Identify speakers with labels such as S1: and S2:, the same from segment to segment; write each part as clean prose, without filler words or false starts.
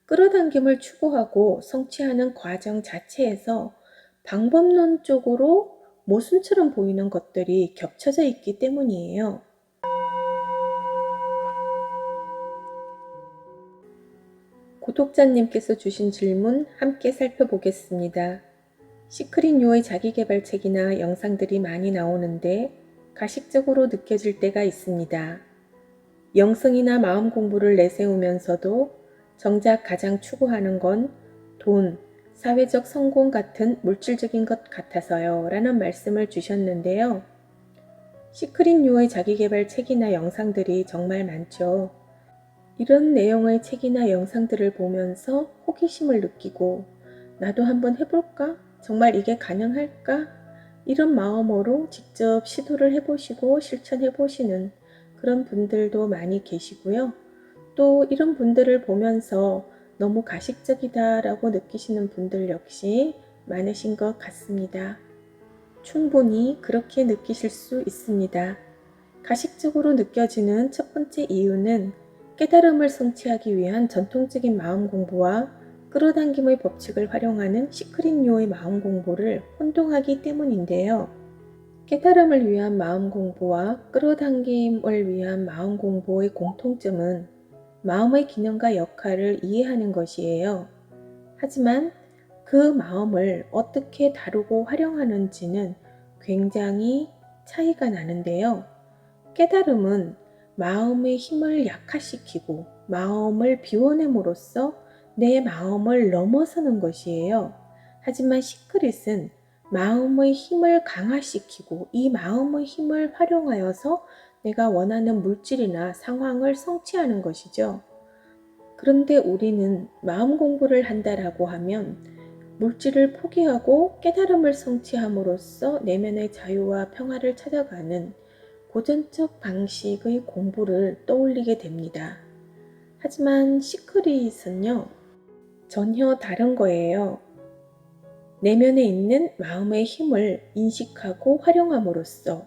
S1: 끌어당김을 추구하고 성취하는 과정 자체에서 방법론적으로 모순처럼 보이는 것들이 겹쳐져 있기 때문이에요. 구독자님께서 주신 질문 함께 살펴보겠습니다. 시크릿요의 자기계발책이나 영상들이 많이 나오는데 가식적으로 느껴질 때가 있습니다. 영성이나 마음 공부를 내세우면서도 정작 가장 추구하는 건 돈, 사회적 성공 같은 물질적인 것 같아서요 라는 말씀을 주셨는데요. 시크릿요의 자기계발 책이나 영상들이 정말 많죠. 이런 내용의 책이나 영상들을 보면서 호기심을 느끼고 나도 한번 해볼까? 정말 이게 가능할까? 이런 마음으로 직접 시도를 해보시고 실천해보시는 그런 분들도 많이 계시고요. 또 이런 분들을 보면서 너무 가식적이다 라고 느끼시는 분들 역시 많으신 것 같습니다. 충분히 그렇게 느끼실 수 있습니다. 가식적으로 느껴지는 첫 번째 이유는 깨달음을 성취하기 위한 전통적인 마음 공부와 끌어당김의 법칙을 활용하는 시크릿요의 마음 공부를 혼동하기 때문인데요. 깨달음을 위한 마음 공부와 끌어당김을 위한 마음 공부의 공통점은 마음의 기능과 역할을 이해하는 것이에요. 하지만 그 마음을 어떻게 다루고 활용하는지는 굉장히 차이가 나는데요. 깨달음은 마음의 힘을 약화시키고 마음을 비워냄으로써 내 마음을 넘어서는 것이에요. 하지만 시크릿은 마음의 힘을 강화시키고 이 마음의 힘을 활용하여서 내가 원하는 물질이나 상황을 성취하는 것이죠. 그런데 우리는 마음 공부를 한다라고 하면 물질을 포기하고 깨달음을 성취함으로써 내면의 자유와 평화를 찾아가는 고전적 방식의 공부를 떠올리게 됩니다. 하지만 시크릿은요, 전혀 다른 거예요. 내면에 있는 마음의 힘을 인식하고 활용함으로써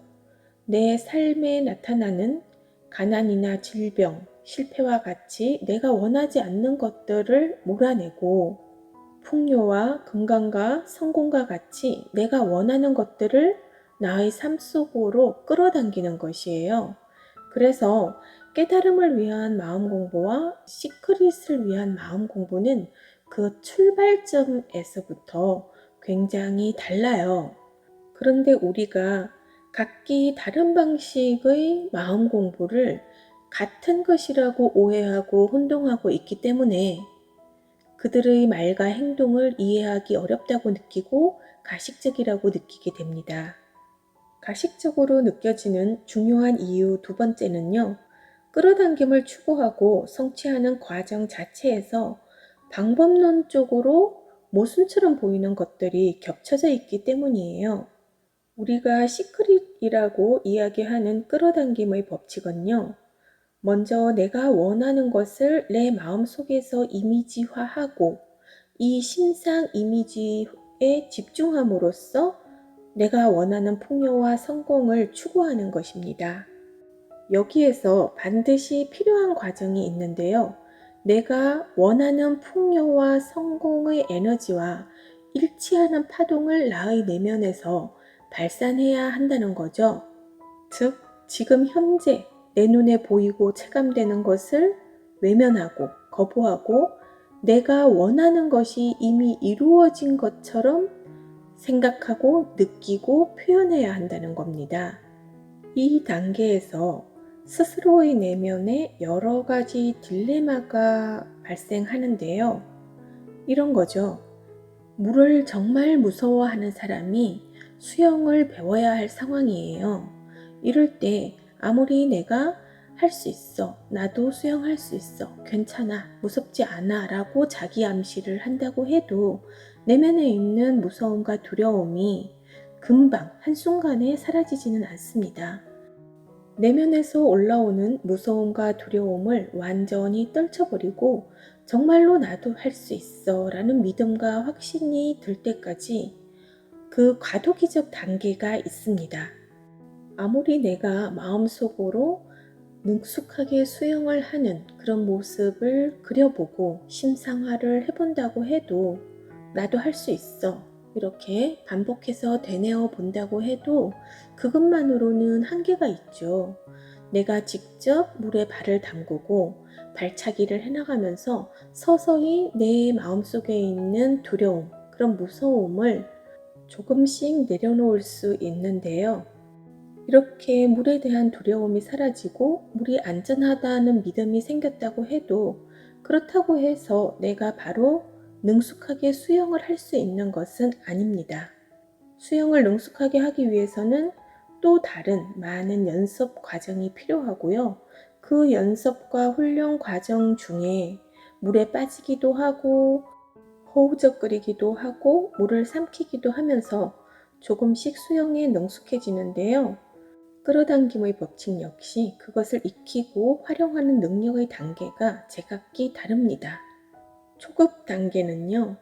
S1: 내 삶에 나타나는 가난이나 질병, 실패와 같이 내가 원하지 않는 것들을 몰아내고 풍요와 건강과 성공과 같이 내가 원하는 것들을 나의 삶 속으로 끌어당기는 것이에요. 그래서 깨달음을 위한 마음 공부와 시크릿을 위한 마음 공부는 그 출발점에서부터 굉장히 달라요. 그런데 우리가 각기 다른 방식의 마음 공부를 같은 것이라고 오해하고 혼동하고 있기 때문에 그들의 말과 행동을 이해하기 어렵다고 느끼고 가식적이라고 느끼게 됩니다. 가식적으로 느껴지는 중요한 이유 두 번째는요. 끌어당김을 추구하고 성취하는 과정 자체에서 방법론적으로 모순처럼 보이는 것들이 겹쳐져 있기 때문이에요. 우리가 시크릿이라고 이야기하는 끌어당김의 법칙은요. 먼저 내가 원하는 것을 내 마음속에서 이미지화하고 이 심상 이미지에 집중함으로써 내가 원하는 풍요와 성공을 추구하는 것입니다. 여기에서 반드시 필요한 과정이 있는데요. 내가 원하는 풍요와 성공의 에너지와 일치하는 파동을 나의 내면에서 발산해야 한다는 거죠. 즉, 지금 현재 내 눈에 보이고 체감되는 것을 외면하고 거부하고 내가 원하는 것이 이미 이루어진 것처럼 생각하고 느끼고 표현해야 한다는 겁니다. 이 단계에서 스스로의 내면에 여러 가지 딜레마가 발생하는데요. 이런 거죠. 물을 정말 무서워하는 사람이 수영을 배워야 할 상황이에요. 이럴 때 아무리 내가 할 수 있어, 나도 수영할 수 있어, 괜찮아, 무섭지 않아 라고 자기 암시를 한다고 해도 내면에 있는 무서움과 두려움이 금방 한순간에 사라지지는 않습니다. 내면에서 올라오는 무서움과 두려움을 완전히 떨쳐버리고 정말로 나도 할 수 있어 라는 믿음과 확신이 들 때까지 그 과도기적 단계가 있습니다. 아무리 내가 마음속으로 능숙하게 수영을 하는 그런 모습을 그려보고 심상화를 해본다고 해도 나도 할 수 있어. 이렇게 반복해서 되뇌어 본다고 해도 그것만으로는 한계가 있죠. 내가 직접 물에 발을 담그고 발차기를 해나가면서 서서히 내 마음속에 있는 두려움, 그런 무서움을 조금씩 내려놓을 수 있는데요. 이렇게 물에 대한 두려움이 사라지고 물이 안전하다는 믿음이 생겼다고 해도 그렇다고 해서 내가 바로 능숙하게 수영을 할 수 있는 것은 아닙니다. 수영을 능숙하게 하기 위해서는 또 다른 많은 연습 과정이 필요하고요. 그 연습과 훈련 과정 중에 물에 빠지기도 하고 허우적거리기도 하고 물을 삼키기도 하면서 조금씩 수영에 능숙해지는데요. 끌어당김의 법칙 역시 그것을 익히고 활용하는 능력의 단계가 제각기 다릅니다. 초급 단계는요,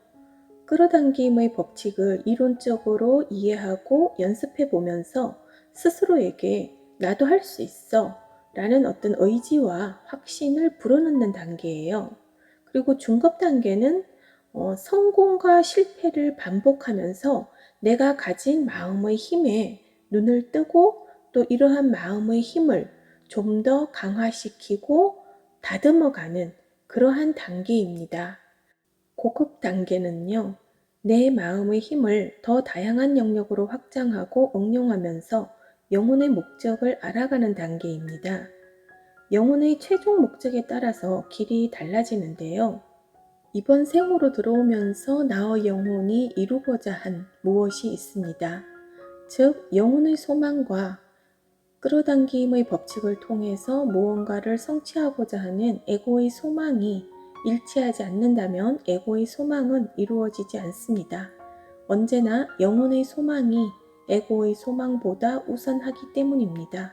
S1: 끌어당김의 법칙을 이론적으로 이해하고 연습해 보면서 스스로에게 나도 할 수 있어 라는 어떤 의지와 확신을 불어넣는 단계예요. 그리고 중급 단계는 성공과 실패를 반복하면서 내가 가진 마음의 힘에 눈을 뜨고 또 이러한 마음의 힘을 좀 더 강화시키고 다듬어가는 그러한 단계입니다. 고급 단계는요, 내 마음의 힘을 더 다양한 영역으로 확장하고 응용하면서 영혼의 목적을 알아가는 단계입니다. 영혼의 최종 목적에 따라서 길이 달라지는데요. 이번 생으로 들어오면서 나의 영혼이 이루고자 한 무엇이 있습니다. 즉, 영혼의 소망과 끌어당김의 법칙을 통해서 무언가를 성취하고자 하는 에고의 소망이 일치하지 않는다면 에고의 소망은 이루어지지 않습니다. 언제나 영혼의 소망이 에고의 소망보다 우선하기 때문입니다.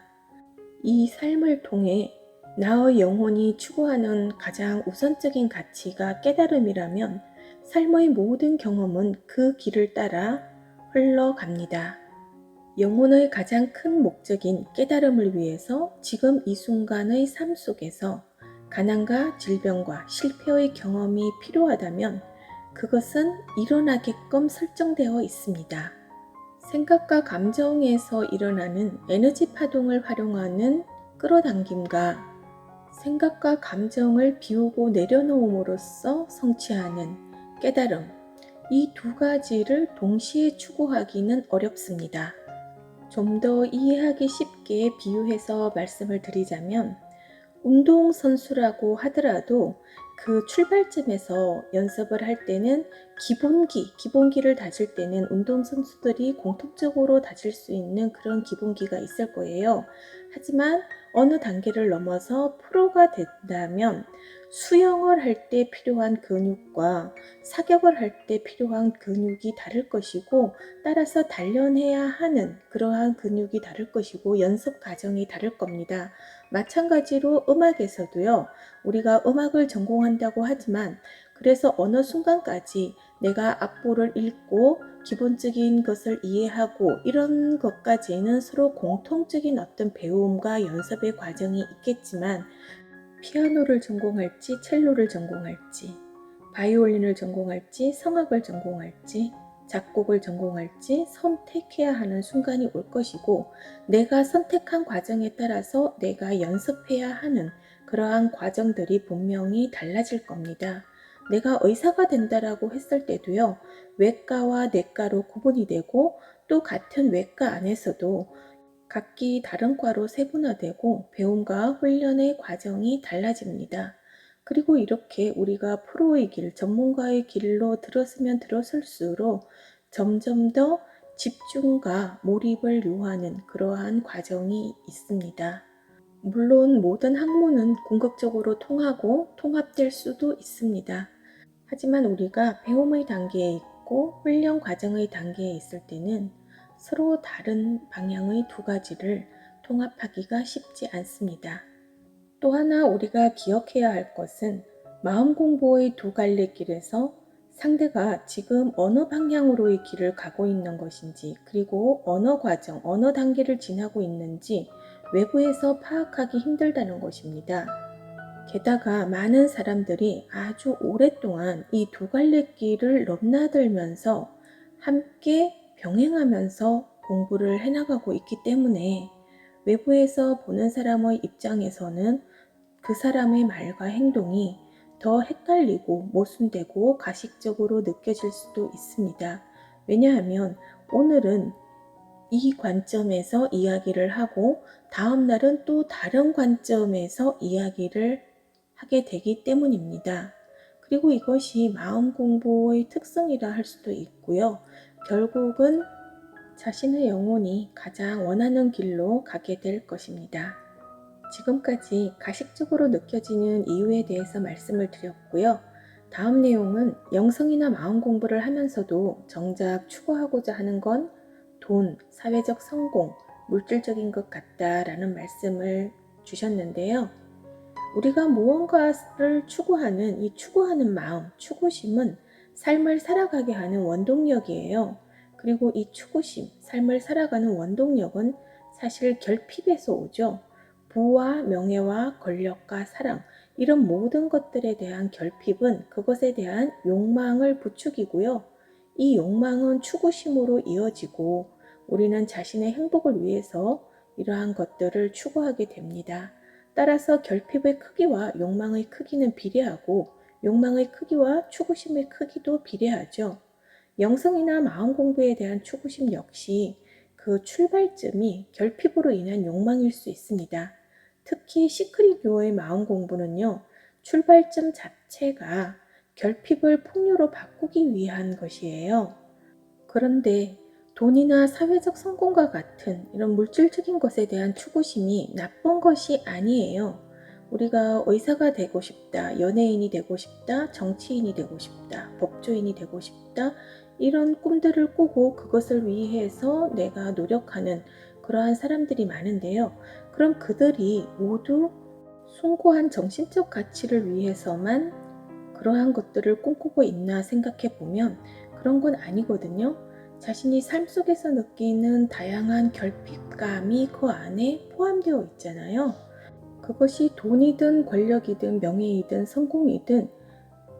S1: 이 삶을 통해 나의 영혼이 추구하는 가장 우선적인 가치가 깨달음이라면 삶의 모든 경험은 그 길을 따라 흘러갑니다. 영혼의 가장 큰 목적인 깨달음을 위해서 지금 이 순간의 삶 속에서 가난과 질병과 실패의 경험이 필요하다면 그것은 일어나게끔 설정되어 있습니다. 생각과 감정에서 일어나는 에너지 파동을 활용하는 끌어당김과 생각과 감정을 비우고 내려놓음으로써 성취하는 깨달음, 이 두 가지를 동시에 추구하기는 어렵습니다. 좀 더 이해하기 쉽게 비유해서 말씀을 드리자면 운동선수라고 하더라도 그 출발점에서 연습을 할 때는 기본기를 다질 때는 운동선수들이 공통적으로 다질 수 있는 그런 기본기가 있을 거예요. 하지만 어느 단계를 넘어서 프로가 된다면 수영을 할 때 필요한 근육과 사격을 할 때 필요한 근육이 다를 것이고 따라서 단련해야 하는 그러한 근육이 다를 것이고 연습 과정이 다를 겁니다. 마찬가지로 음악에서도요. 우리가 음악을 전공한다고 하지만 그래서 어느 순간까지 내가 악보를 읽고 기본적인 것을 이해하고 이런 것까지는 서로 공통적인 어떤 배움과 연습의 과정이 있겠지만 피아노를 전공할지 첼로를 전공할지 바이올린을 전공할지 성악을 전공할지 작곡을 전공할지 선택해야 하는 순간이 올 것이고 내가 선택한 과정에 따라서 내가 연습해야 하는 그러한 과정들이 분명히 달라질 겁니다. 내가 의사가 된다라고 했을 때도요. 외과와 내과로 구분이 되고 또 같은 외과 안에서도 각기 다른 과로 세분화되고 배움과 훈련의 과정이 달라집니다. 그리고 이렇게 우리가 프로의 길, 전문가의 길로 들었으면 들었을수록 점점 더 집중과 몰입을 요하는 그러한 과정이 있습니다. 물론 모든 학문은 궁극적으로 통하고 통합될 수도 있습니다. 하지만 우리가 배움의 단계에 있고 훈련 과정의 단계에 있을 때는 서로 다른 방향의 두 가지를 통합하기가 쉽지 않습니다. 또 하나 우리가 기억해야 할 것은 마음 공부의 두 갈래길에서 상대가 지금 어느 방향으로의 길을 가고 있는 것인지 그리고 어느 과정, 어느 단계를 지나고 있는지 외부에서 파악하기 힘들다는 것입니다. 게다가 많은 사람들이 아주 오랫동안 이 두 갈래 길을 넘나들면서 함께 병행하면서 공부를 해나가고 있기 때문에 외부에서 보는 사람의 입장에서는 그 사람의 말과 행동이 더 헷갈리고 모순되고 가식적으로 느껴질 수도 있습니다. 왜냐하면 오늘은 이 관점에서 이야기를 하고 다음 날은 또 다른 관점에서 이야기를 하게 되기 때문입니다. 그리고 이것이 마음 공부의 특성이라 할 수도 있고요. 결국은 자신의 영혼이 가장 원하는 길로 가게 될 것입니다. 지금까지 가식적으로 느껴지는 이유에 대해서 말씀을 드렸고요. 다음 내용은 영성이나 마음 공부를 하면서도 정작 추구하고자 하는 건 돈, 사회적 성공, 물질적인 것 같다라는 말씀을 주셨는데요. 우리가 무언가를 추구하는 이 추구하는 마음, 추구심은 삶을 살아가게 하는 원동력이에요. 그리고 이 추구심, 삶을 살아가는 원동력은 사실 결핍에서 오죠. 부와 명예와 권력과 사랑, 이런 모든 것들에 대한 결핍은 그것에 대한 욕망을 부추기고요. 이 욕망은 추구심으로 이어지고 우리는 자신의 행복을 위해서 이러한 것들을 추구하게 됩니다. 따라서 결핍의 크기와 욕망의 크기는 비례하고 욕망의 크기와 추구심의 크기도 비례하죠. 영성이나 마음 공부에 대한 추구심 역시 그 출발점이 결핍으로 인한 욕망일 수 있습니다. 특히 시크릿 유어의 마음 공부는요, 출발점 자체가 결핍을 풍요로 바꾸기 위한 것이에요. 그런데 돈이나 사회적 성공과 같은 이런 물질적인 것에 대한 추구심이 나쁜 것이 아니에요. 우리가 의사가 되고 싶다, 연예인이 되고 싶다, 정치인이 되고 싶다, 법조인이 되고 싶다, 이런 꿈들을 꾸고 그것을 위해서 내가 노력하는 그러한 사람들이 많은데요. 그럼 그들이 모두 숭고한 정신적 가치를 위해서만 그러한 것들을 꿈꾸고 있나 생각해 보면 그런 건 아니거든요. 자신이 삶 속에서 느끼는 다양한 결핍감이 그 안에 포함되어 있잖아요. 그것이 돈이든 권력이든 명예이든 성공이든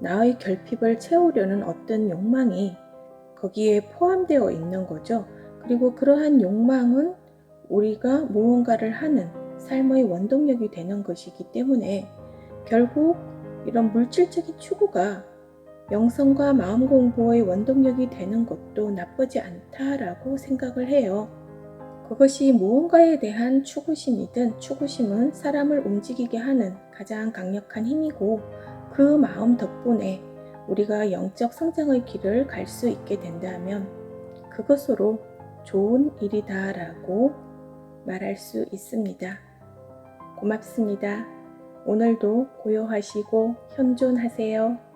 S1: 나의 결핍을 채우려는 어떤 욕망이 거기에 포함되어 있는 거죠. 그리고 그러한 욕망은 우리가 무언가를 하는 삶의 원동력이 되는 것이기 때문에 결국 이런 물질적인 추구가 영성과 마음 공부의 원동력이 되는 것도 나쁘지 않다라고 생각을 해요. 그것이 무언가에 대한 추구심이든 추구심은 사람을 움직이게 하는 가장 강력한 힘이고 그 마음 덕분에 우리가 영적 성장의 길을 갈 수 있게 된다면 그것으로 좋은 일이다라고 말할 수 있습니다. 고맙습니다. 오늘도 고요하시고 현존하세요.